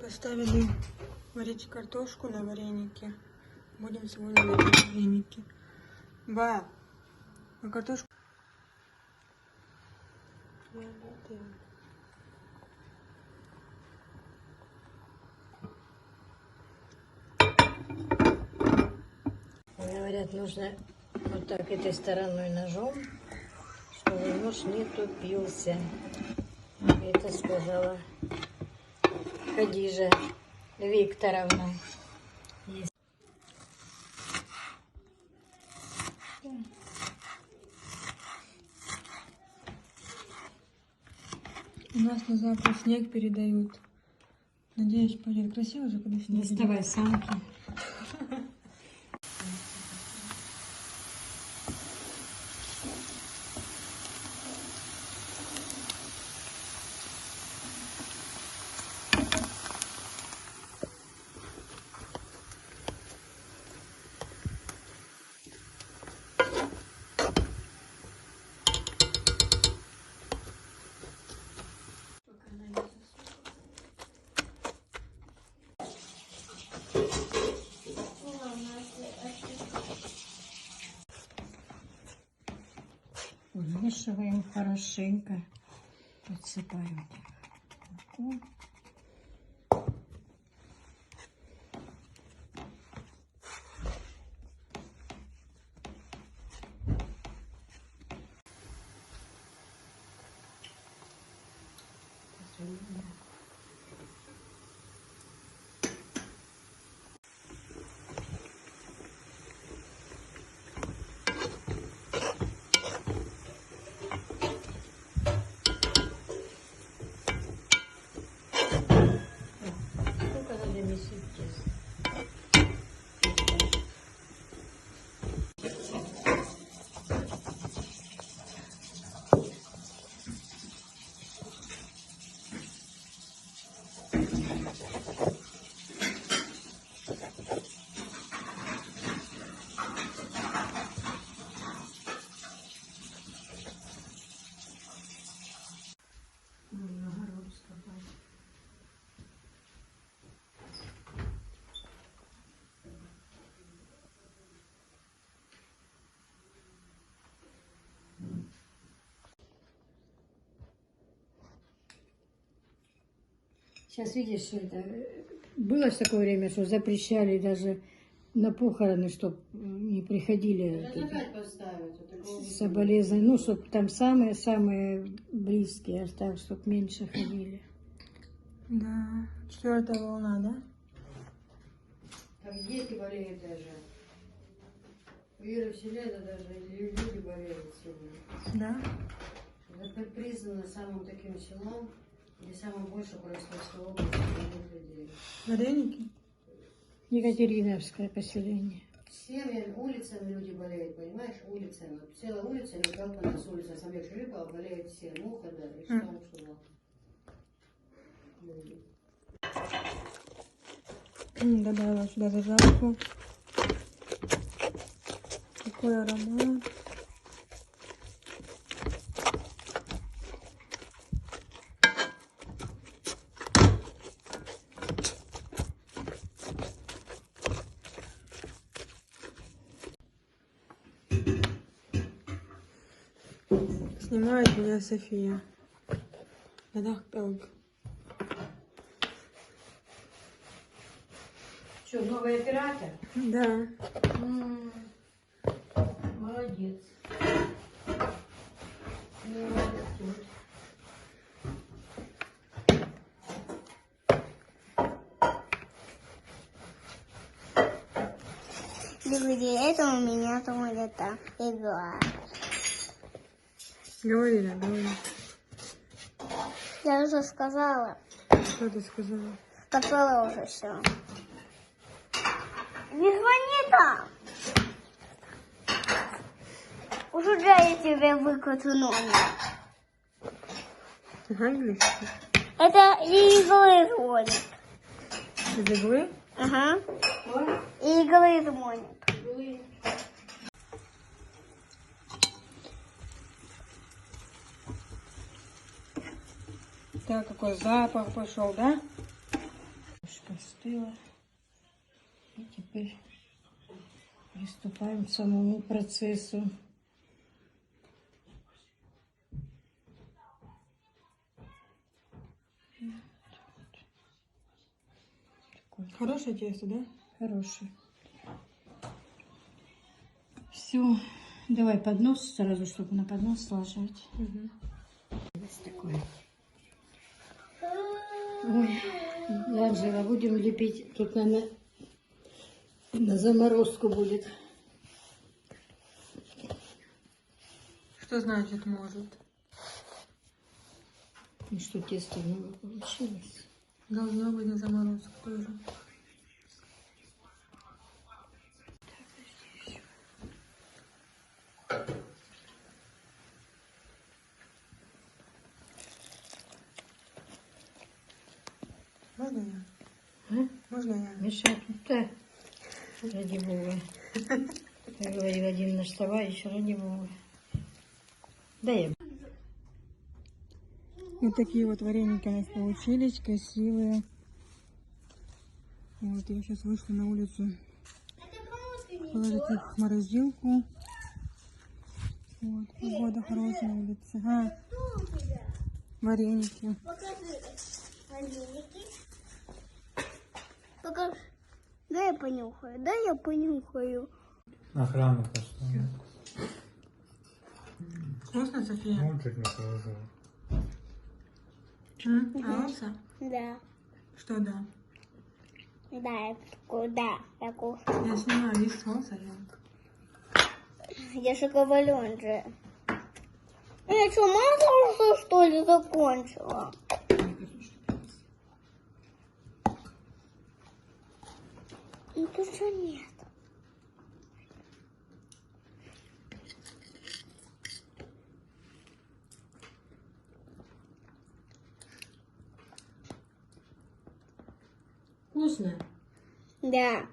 Поставили варить картошку на вареники. Будем сегодня варить вареники. Ба, а картошку... Говорят, нужно вот так этой стороной ножом, чтобы нож не тупился. Это сказала Хадижа Викторовна. У нас на завтра снег передают. Надеюсь, пойдет красиво же, когда снег. Доставай санки. Вмешиваем хорошенько, подсыпаем. Сейчас видишь, это было ж такое время, что запрещали даже на похороны, чтобы не приходили соболезнования, ну, чтобы там самые-самые близкие, а так, чтобы меньше ходили. Да, 4-я волна, да? Там дети болеют даже. Вера в селе, это даже люди болеют сильно. Да? Это признано самым таким селом, где самое больше Красноярской области людей. Вареники? Екатериновское поселение. Всеми улицами люди болеют, понимаешь, улицами. Вот целая улица, не только нас улица, сам Шерипова болеют все. Муха, да, и что люди. Добавила сюда зажарку. Такой аромат. Снимает меня София. Да-да, пелк. Что, новый оператор? Да. Молодец. Люди, это у меня там где-то игра. Говори, говори. Я уже сказала. Что ты сказала? Сказала уже все. Не звони там. Уже я тебе выкруту номер. Английский? Это иглы звонит. Из иглы? Ага. Иглы звонит. Так, какой запах пошел, да? остыла. И теперь приступаем к самому процессу. Хорошее тесто, да? Хороший. Все, давай поднос сразу, чтобы на поднос сложить. Угу. Есть такое. Ой, Анжела, будем лепить. Тут, наверное, на заморозку будет. Что значит может? И что тесто новое получилось. Должно быть на заморозку тоже. Можно я? А? Можно я? Мешать? Да. Ради бога. Как говорил один наш товарищ, ради бога. Да я. Вот такие вот вареники у нас получились, красивые. Вот я сейчас вышла на улицу положить их в морозилку. Вот, погода хорошая на улице. Вареники. Покажи. Дай я понюхаю, дай я понюхаю. Охрана поставила. Вкусно, София? Ну, чуть не положила. Алса? Да. Что да? Да, я вкусно, да, я кушаю. Я снимаю лист соуса. Я же говорю, же. Я что, мало что ли закончила? Ну тут же нет. Вкусно? Да.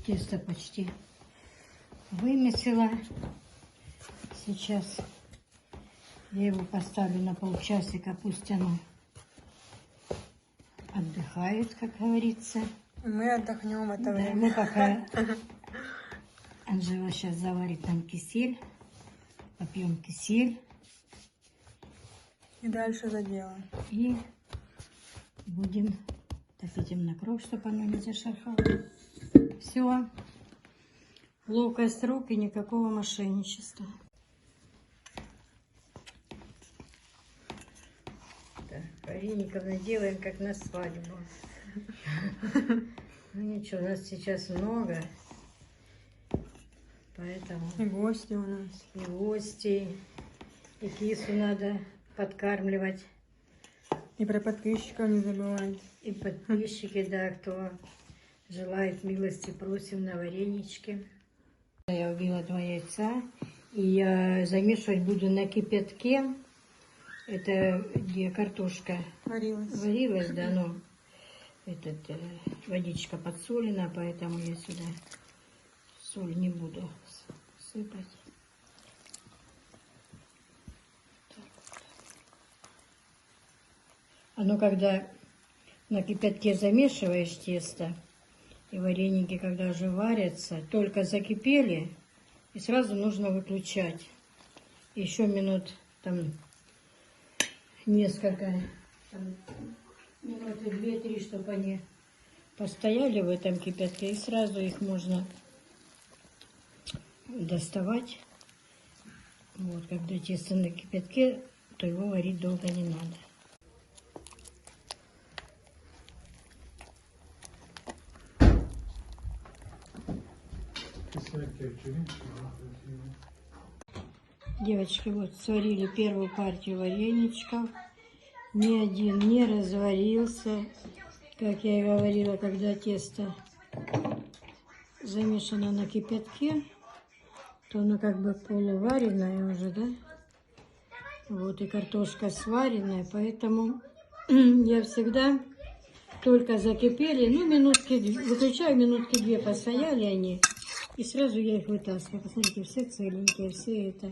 Тесто почти вымесила. Сейчас я его поставлю на полчасика, пусть оно отдыхает, как говорится. Мы отдохнем в это Да, время. мы пока Анжела сейчас заварит нам кисель, попьем кисель И дальше за дело. и будем топить им на кровь, чтобы оно не зашархало. Все. Ловкость рук и никакого мошенничества. Так, вареников наделаем, как на свадьбу. Ну ничего, у нас сейчас много. Поэтому И гости у нас. и гости, и кису надо подкармливать. И про подписчиков не забывайте. И подписчики, да, кто желает милости, просим на варенички. Я убила 2 яйца, и я замешивать буду на кипятке. Это где картошка Варилась. варилась, да, но водичка подсолена, поэтому я сюда соль не буду сыпать. Оно когда на кипятке замешиваешь тесто, и вареники, когда уже варятся, только закипели, и сразу нужно выключать. Еще минут там несколько, там, минуты 2-3, чтобы они постояли в этом кипятке, и сразу их можно доставать. Вот, когда тесто на кипятке, то его варить долго не надо. Девочки, вот сварили первую партию вареничков. Ни один не разварился. Как я и говорила, когда тесто замешано на кипятке, то оно как бы полуваренное уже, да? Вот и картошка сваренная, поэтому я всегда только закипели, ну, выключаю, минутки 2 постояли они, и сразу я их вытаскиваю. Посмотрите, все целенькие, все это.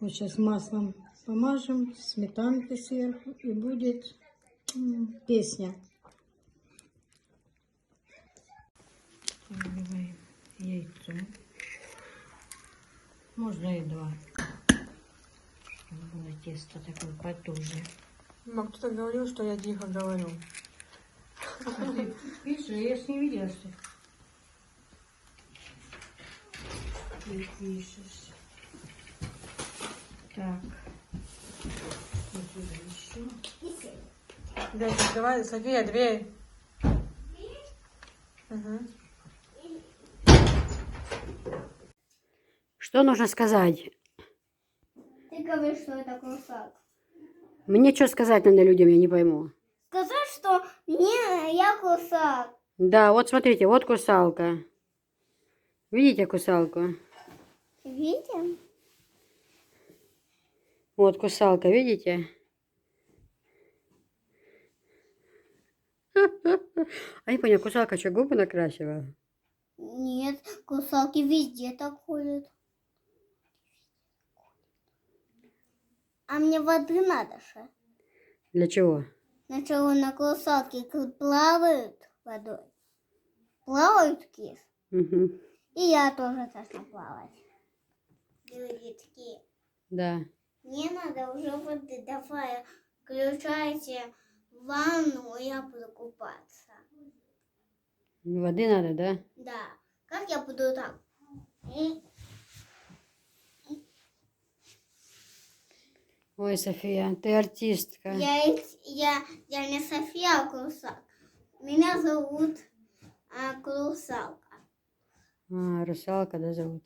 Вот сейчас маслом помажем, сметанки сверху, и будет песня. Наливаем яйцо. Можно и 2. Чтобы было тесто такое потуже. Мам, кто-то говорил, что я тихо говорю. Видишь, я ж не видела, что ты пишешь. Так. Вот сюда еще. Дядя, давай, София, дверь. Угу. Что нужно сказать? Ты говоришь, что это кусак. Мне что сказать надо людям, я не пойму. Сказать, что не, я кусак. Да, вот смотрите, вот кусалка. Видите кусалку? Видим? Вот кусалка, видите? А не понял, кусалка что, губы накрасила? Нет, кусалки везде так ходят. А мне воды надо же. Для чего? Сначала на кусалке плавают водой. Плавают кис. Угу. И я тоже должна плавать. Девочки, Да. мне надо уже воды. Давай, включайте ванну, я буду купаться. Воды надо, да? Да. Как я буду так? Ой, София, ты артистка. Я не София, а Крусак. Меня зовут Крусалка. А, русалка, да, зовут?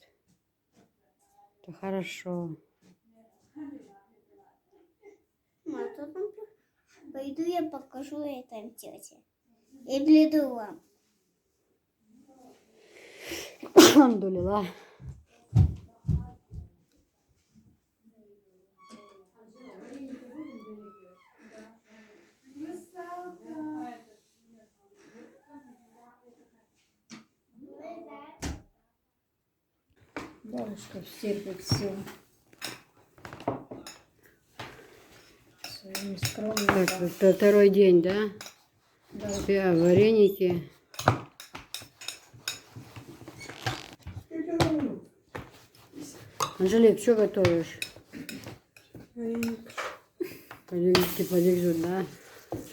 Это хорошо. Мама, тут там пойду я покажу это тете. И приду вам. Алхамдулилlah. Бабушка стерпит все. Своим скромным. Так, это второй день, да? Да. София, вареники. Анжелик, что готовишь? Вареники подержут, да?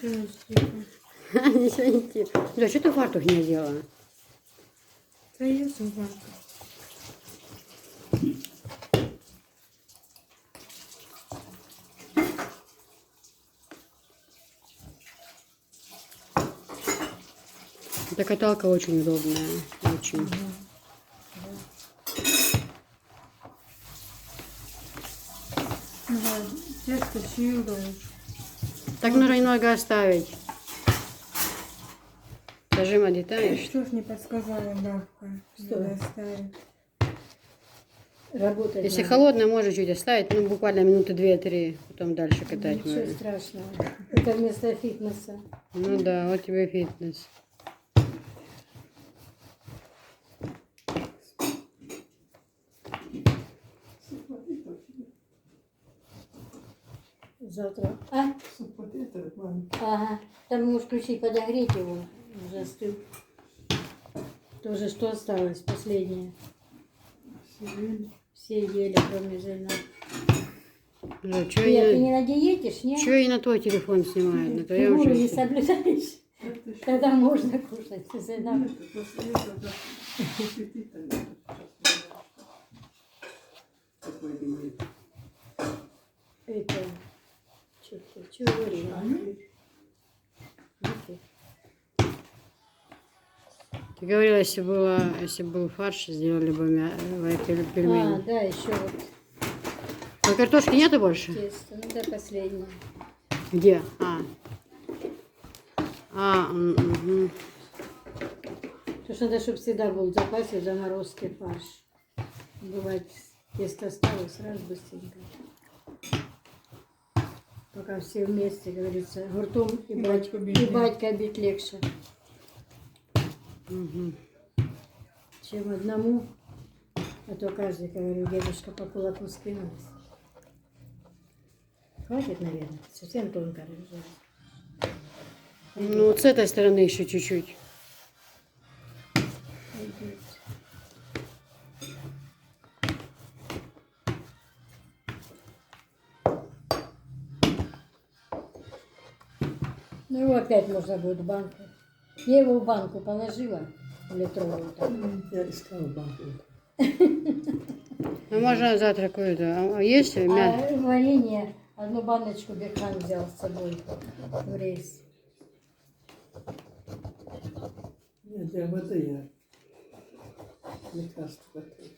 Ничего не типа. Да, что ты фартук не надела? Твоя зубка. Эта каталка очень удобная. Очень. Тесто силу. Так нужно немного оставить. Зажима деталишь. Что ж не подсказала бабка? Что? Надо оставить. Работать Если надо. холодно, можно чуть оставить, ну буквально минуты 2-3, потом дальше катать Ничего можно. страшного. Это вместо фитнеса. Ну да, вот тебе фитнес. Завтра. А? Ага. Там можешь включить, подогреть его. Уже остыл. Тоже что осталось? Последнее. Все ели, кроме жены. Ну, чё Ты я, не на диете, нет? чё я на твой телефон снимаю? На Ты твоем фигуру не же. соблюдаешь. Тогда можно кушать. Жена. Это... Чего говорила? Ты говорила, если был фарш, сделали бы пельмени. А, да, еще вот А картошки нету больше? тесто. Ну да, последнее. Где? Угу. Потому что надо, чтобы всегда был в запасе в заморозке фарш. Бывает, тесто осталось, сразу быстренько. Пока все вместе, говорится, гуртом и, И батько бить, и да. батька бить легче. Мгм. Чем одному. А то каждый, говорю, дедушка по кулаку скинулась. Хватит, наверное, совсем тонко разжалась. Ну, вот с этой стороны еще чуть-чуть. Пойдет. Ну его опять можно будет в банку. Я его в банку положила, в литровую там. Я искал банку. Ну, можно завтра какое-то. А есть мясо? А варенье, одну баночку бекхан взял с собой в рейс. Нет, для воды я лекарство готовлю.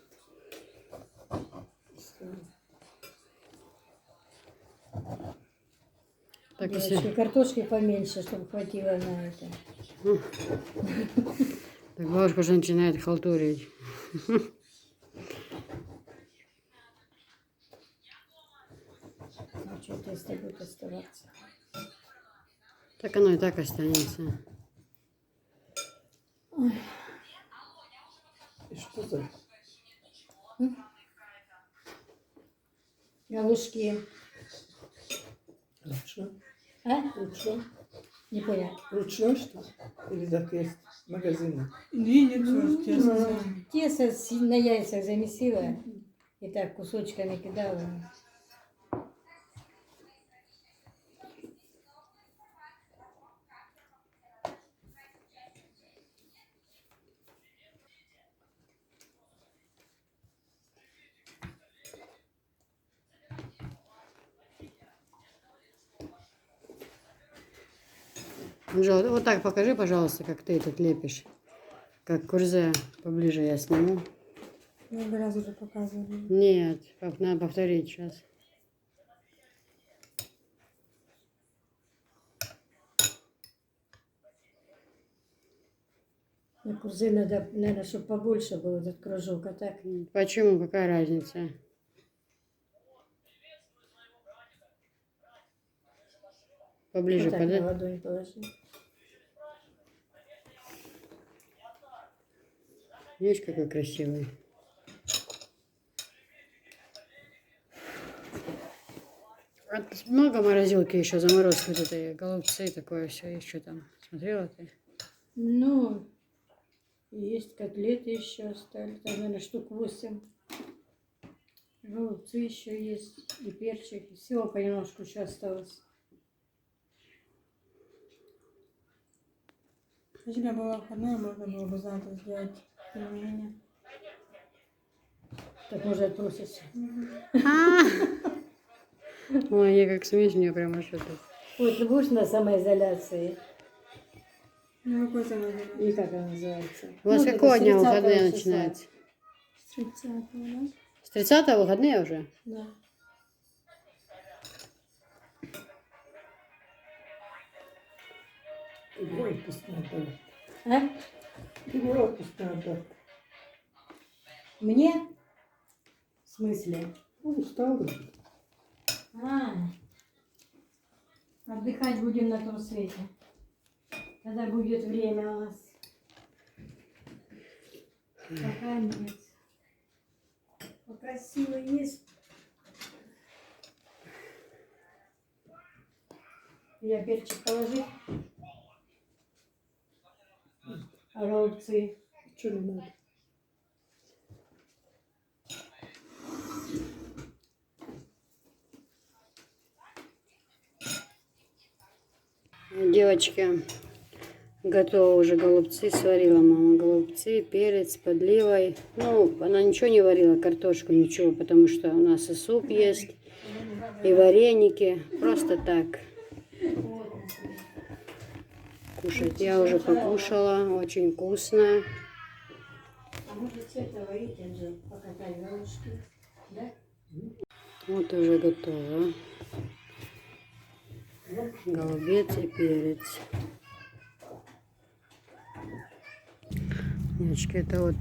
Так, Девочки, если... картошки поменьше, чтобы хватило на это. Так бабушка уже начинает халтурить. А что тесто будет оставаться? Так оно и так останется. И что за Галушки. ручной? А? Ручной? Не понял. Ручной что? Или так есть магазина? Не, нет, всё, честно. Тесто на яйцах замесила и так кусочками кидала. Анжела, вот так покажи, пожалуйста, как ты тут лепишь. Как курзе. Поближе я сниму. Много раз уже показывали. Нет, надо повторить сейчас. На курзе надо, наверное, чтобы побольше был этот кружок, а так Почему? Какая разница? Поближе вот так на подай. ладонь положи. Видишь, какой красивый. А много морозилки еще заморозки вот этой, голубцы, такое все еще там. Смотрела ты? Ну, есть котлеты еще остались, там, наверное, штук 8. Голубцы еще есть, и перчик, и всего понемножку еще осталось. Если бы я была выходная, можно было бы завтра сделать пельмени. Так может отпроситься. Ой, я как смешно прямо что-то. Вот, ты будешь на самоизоляции? Ну, какой самый И как она называется? У вас Ну, какого это с дня 30 выходные числа. начинаются? С 30-го, С 30-го выходные уже? Да. Тебе отпуск надо. А? Тебе отпуск надо. Мне? В смысле? Ну, устал уже. А, отдыхать будем на том свете. Когда будет время у нас. Пока нет. Пока силы есть. Я перчик положить. А голубцы? Что не надо? Девочки, готовы уже голубцы. Сварила мама голубцы, перец с подливой. Ну, она ничего не варила, картошку, ничего, потому что у нас и суп есть, и вареники. Просто так. Кушать. Я уже покушала, очень вкусно. А может это варить, Анжел, покатать галушки? Да? Вот уже готово. Голубец и перец. Девочки, это вот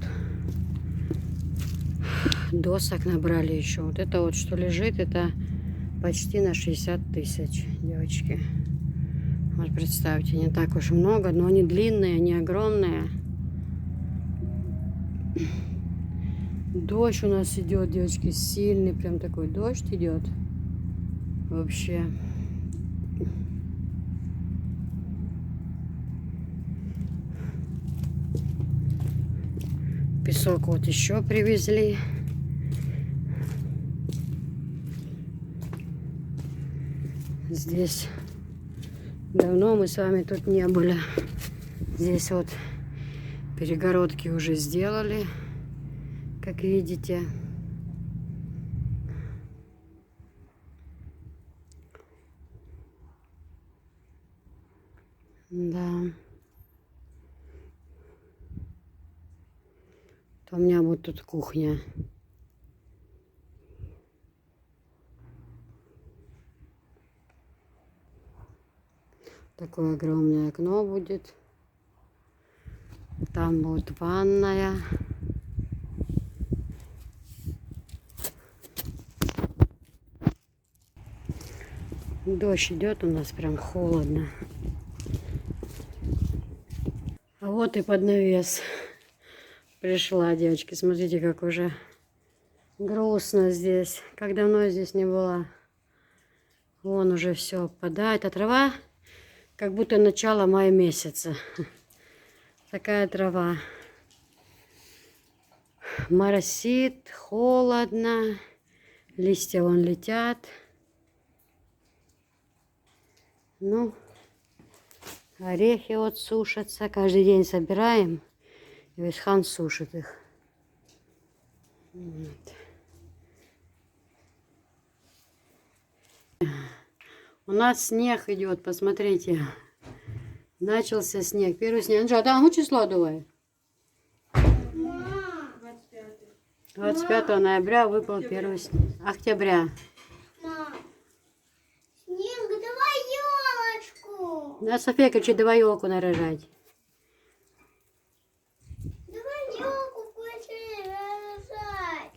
досок набрали еще. Вот это вот, что лежит, это почти на 60 тысяч, девочки. Вот представьте, не так уж и много, но они длинные, они огромные. Дождь у нас идет, девочки, сильный, прям такой дождь идет. Вообще. Песок вот еще привезли. Здесь давно мы с вами тут не были. Здесь вот перегородки уже сделали, как видите. Да. То у меня вот тут кухня. Такое огромное окно будет. Там будет ванная. Дождь идет, у нас прям холодно. А вот и под навес пришла, девочки. Смотрите, как уже грустно здесь. Как давно я здесь не была. Вон уже все опадает. А трава как будто начало мая месяца. Такая трава. Моросит, холодно. Листья вон летят. Ну, орехи вот сушатся. Каждый день собираем. И весь хан сушит их. Вот. У нас снег идет, посмотрите. Начался снег. Первый снег. Анжа, да, ну число давай. 25 ноября выпал первый снег. Октября. Мам, снег, давай елочку. Да, София кричит, давай елку наряжать.